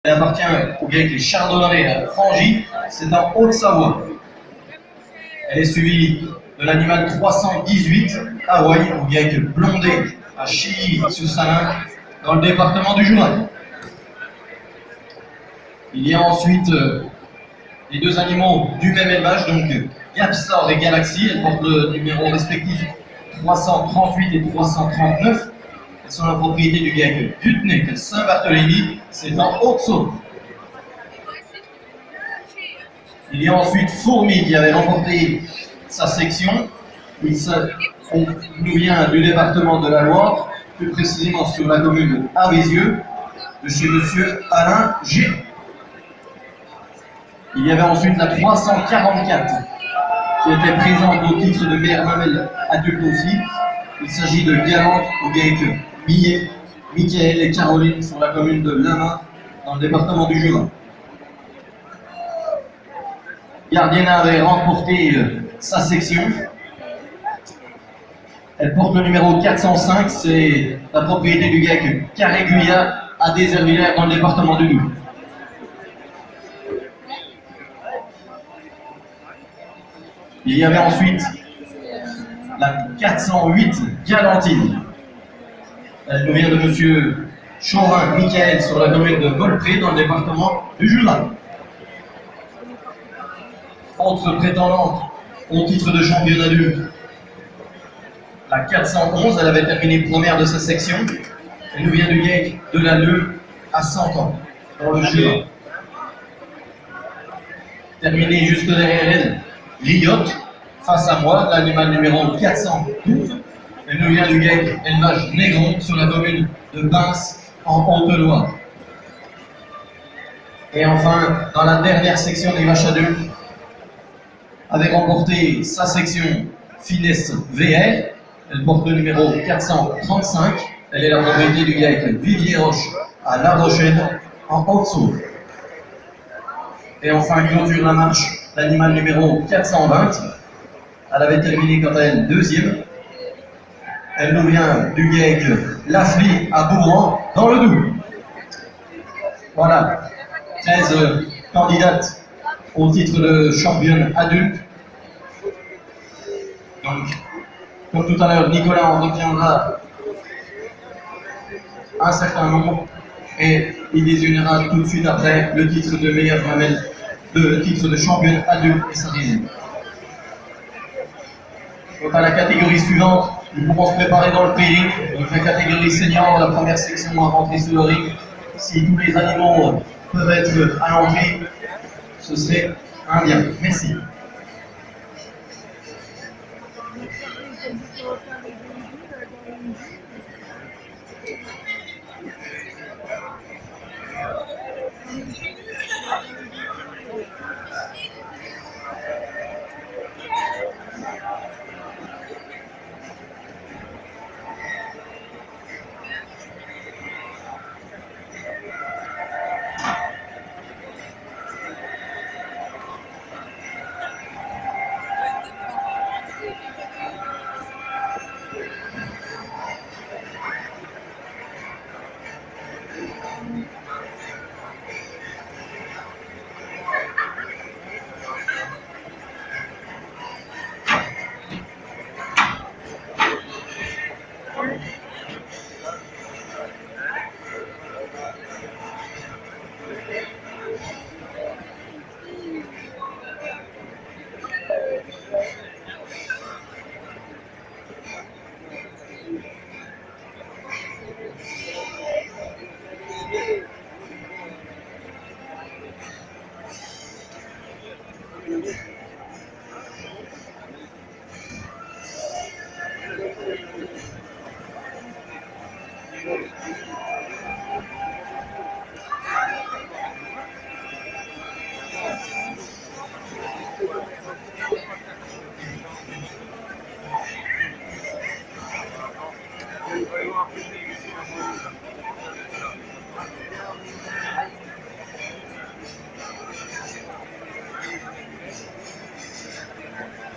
Elle appartient au GAEC Chardonneret Frangy, c'est en Haute-Savoie. Elle est suivie de l'animal 318 Hawaï au GAEC Blondé à Chilly-sous-Salins dans le département du Jura. Il y a ensuite les deux animaux du même élevage, donc Gapstor et Galaxy. Elles portent le numéro respectif 338 et 339. Elles sont la propriété du GAEC Putney Saint-Barthélemy, c'est en Haute-Saône. Il y a ensuite Fourmi qui avait remporté sa section. On nous vient du département de la Loire, plus précisément sur la commune d'Avézieux, de chez monsieur Alain G. Il y avait ensuite la 344 qui était présente au titre de mère mamelle adulte aussi. Il s'agit de Galante au GAEC Millet, Michael et Caroline sur la commune de Lama dans le département du Jura. Gardiena avait remporté sa section. Elle porte le numéro 405, c'est la propriété du GAEC Caréguya à Déservillers dans le département du Doubs. Il y avait ensuite la 408 Galantine. Elle nous vient de monsieur Chauvin Michael sur la commune de Volpré dans le département du Jura. Autre prétendante au titre de championne adulte, la 411, elle avait terminé première de sa section. Elle nous vient du GAEC de la Leu à 100 ans, dans le Jura. Terminée juste derrière elle, Lyotte, face à moi, l'animal numéro 412. Elle nous vient du GAEC élevage Négron sur la commune de Bince en Haute-Loire. Et enfin, dans la dernière section des vaches adultes, avait remporté sa section Finesse VR. Elle porte le numéro 435. Elle est la propriété du GAEC Vivier-Roche à La Rochelle en Haute-Saône. Et enfin, clôture la marche, l'animal numéro 420. Elle avait terminé quant à elle deuxième. Elle nous vient du GAEC Lafly à Bourran dans le Doubs. Voilà, 13 candidates au titre de championne adulte. Donc, comme tout à l'heure, Nicolas en retiendra un certain nombre et il désignera tout de suite après le titre de meilleure mamelle, le titre de championne adulte et sa deuxième. Quant à la catégorie suivante, nous pourrons se préparer dans le prairie. Donc la catégorie senior, la première section à rentrer sur le ring. Si tous les animaux peuvent être à l'entrée, ce serait un bien. Merci.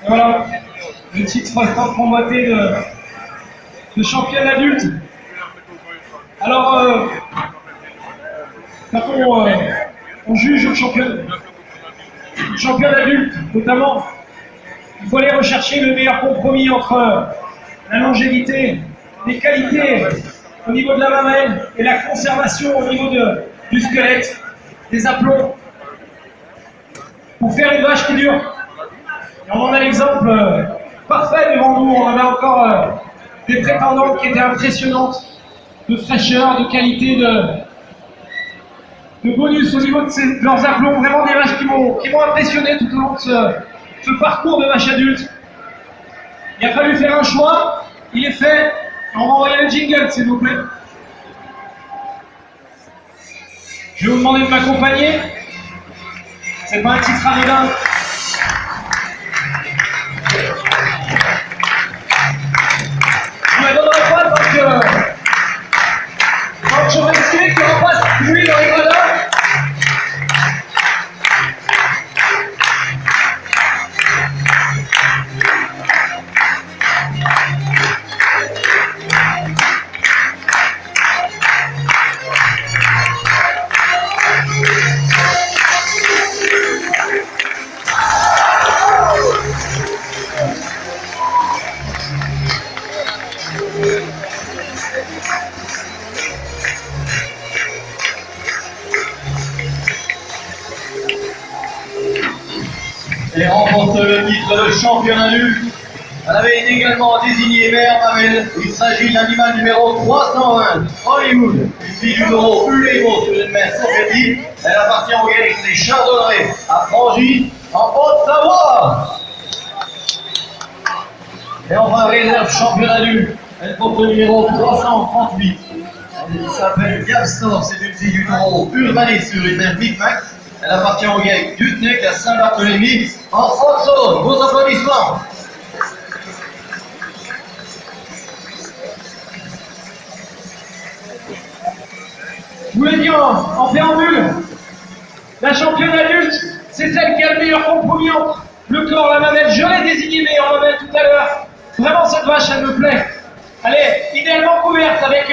Voilà, le titre tant convoité de championne adulte. Alors, quand on on juge le champion adulte, notamment. Il faut aller rechercher le meilleur compromis entre la longévité, les qualités au niveau de la mamelle et la conservation au niveau du squelette, des aplombs, pour faire une vache qui dure. Et on en a l'exemple parfait devant nous. On avait encore des prétendantes qui étaient impressionnantes, de fraîcheur, de qualité, de bonus au niveau de leurs aplombs. Vraiment des vaches qui m'ont impressionné tout au long de ce parcours de vache adulte. Il a fallu faire un choix, il est fait. On va envoyer le jingle, s'il vous plaît. Je vais vous demander de m'accompagner. C'est pas un titre anodin. Je ne la donnerai pas tant que je risquais qu'il repasse lui dans les gradins. Et remporte le titre de championne adulte. Elle avait été également désignée mère mamelle. Il s'agit de l'animal numéro 320, Hollywood, une fille du taureau Ulémo sur une mère soviétique. Elle appartient au Galaxie des Chardonnerets à Frangy, en Haute-Savoie. Et enfin, réserve championne adulte. Elle porte le numéro 338. Elle s'appelle Gabstor, c'est une fille du taureau Urbané sur une mère Micmac. Elle appartient au GAEC d'Utnec à Saint-Barthélemy, en Haute-Saône. Vos applaudissements. Je vous l'ai dit en préambule, la championne adulte, c'est celle qui a le meilleur compromis entre le corps, la mamelle. Je l'ai désignée meilleure mamelle tout à l'heure. Vraiment, cette vache, elle me plaît. Elle est idéalement couverte avec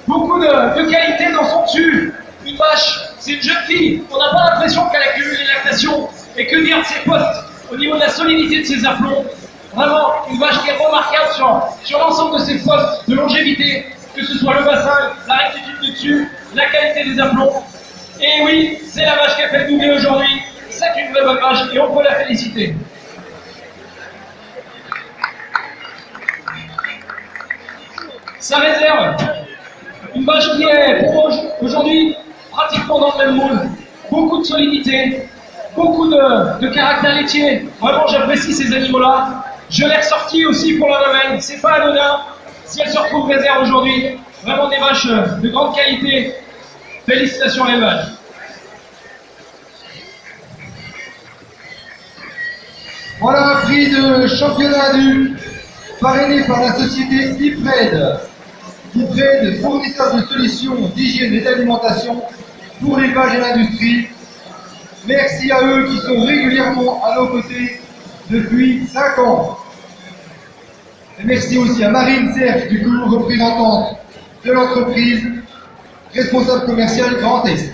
beaucoup de qualité dans son dessus. Une vache, c'est une jeune fille. On n'a pas l'impression qu'elle accumule les lactations. Et que dire de ses postes au niveau de la solidité de ses aplombs. Vraiment, une vache qui est remarquable sur l'ensemble de ses postes de longévité, que ce soit le bassin, la rectitude du dessus, la qualité des aplombs. Et oui, c'est la vache qui a fait le doublé aujourd'hui. C'est une vraie bonne vache et on peut la féliciter. Sa réserve, une vache qui est pour aujourd'hui pratiquement dans le même moule. Beaucoup de solidité, beaucoup de caractère laitier. Vraiment, j'apprécie ces animaux-là. Je l'ai ressorti aussi pour la mamelle. C'est pas anodin si elle se retrouve réserve aujourd'hui. Vraiment des vaches de grande qualité. Félicitations à l'élevage. Voilà un prix de championnat adulte parrainé par la société IPRED. IPRED, fournisseur de solutions d'hygiène et d'alimentation pour l'élevage et l'industrie. Merci à eux qui sont régulièrement à nos côtés depuis 5 ans. Et merci aussi à Marine Cerf, du coup, représentante de l'entreprise, responsable commercial Grand Est.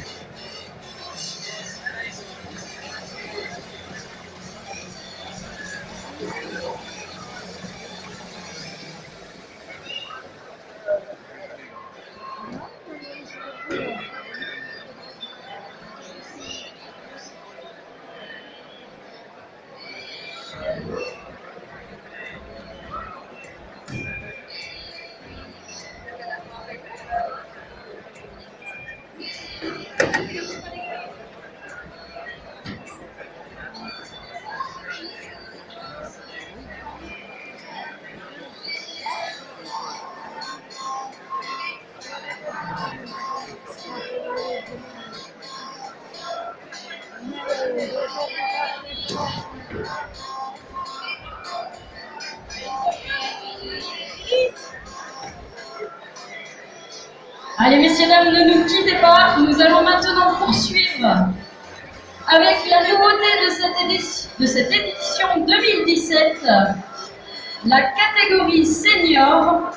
Allez, messieurs, dames, ne nous quittez pas. Nous allons maintenant poursuivre avec la nouveauté de cette édition 2017, la catégorie senior.